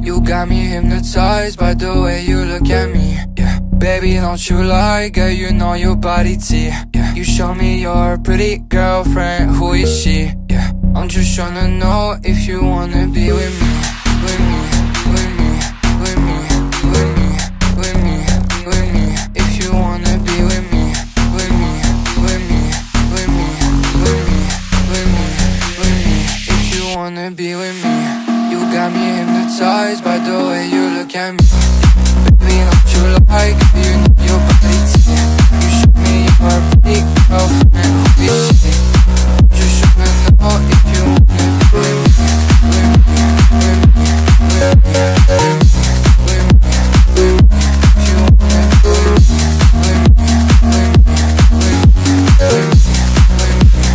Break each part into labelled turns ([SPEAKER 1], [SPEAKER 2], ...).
[SPEAKER 1] You got me hypnotized by the way you look at me, yeah. Baby, don't you lie, girl, you know your body T, yeah. You show me your pretty girlfriend, who is she, yeah. I'm just tryna know if you wanna be with me, with me, with me, with me, with me, with me, with me. If you wanna be with me, with me, with me, with me, with me, with me, with me. If you wanna be with me. You got me hypnotized by the way you look at me. Baby, don't you like, you know your body T. You show me your pretty girlfriend, who is she? Just tryna know if you wanna be with me, with me, with me, with me, with me, with me, with me. If you wanna be with me, with me, with me, with me, with me, with me, with me.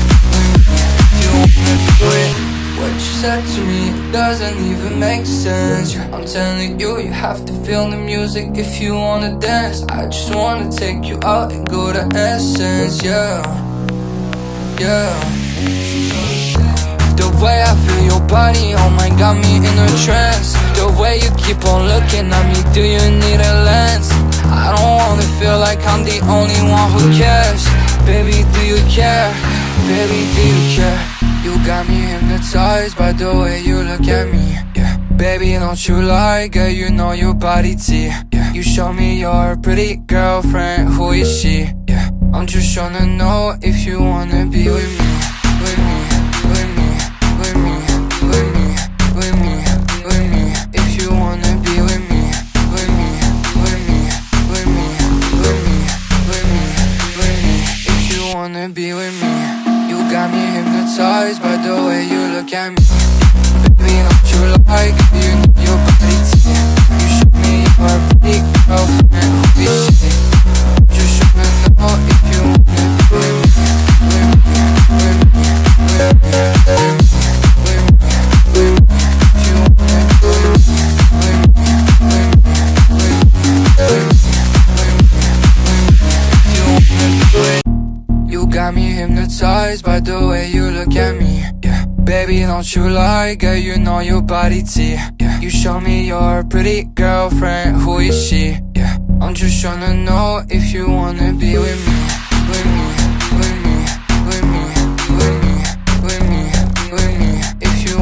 [SPEAKER 1] If you wanna be with me. What you said to me doesn't even make sense, yeah. I'm telling you, you have to feel the music if you wanna dance. I just wanna take you out and go to Essence, yeah, yeah. The way I feel your body, oh my, got me in a trance. The way you keep on looking at me, do you need a lens? I don't wanna feel like I'm the only one who cares. Baby, do you care? Baby, do you care? You got me hypnotized by the way you look at me, yeah. Baby, don't you lie, girl, you know your body T, yeah. You show me your pretty girlfriend, who is she, yeah. I'm just tryna know if you wanna be with me, with me, with me, with me, with me, with me, with me. If you wanna be with me, with me, with me, with me, with me, with me, with me. If you wanna be with me. You got me hypnotized by the way you look at me. Baby, don't you like, you know your body T. You show me your pretty girlfriend, who is she? Just tryna know if you wanna be with me, with me, with me, with me, with me, with me, with me. If you wanna be with me, with me, with me, with me, with me, with me, with me. If you wanna be with me. You got me hypnotized by the way you look at me, yeah. Baby, don't you lie, girl, you know your body T, yeah. You show me your pretty girlfriend, who is she, yeah. I'm just tryna know if you wanna be with me.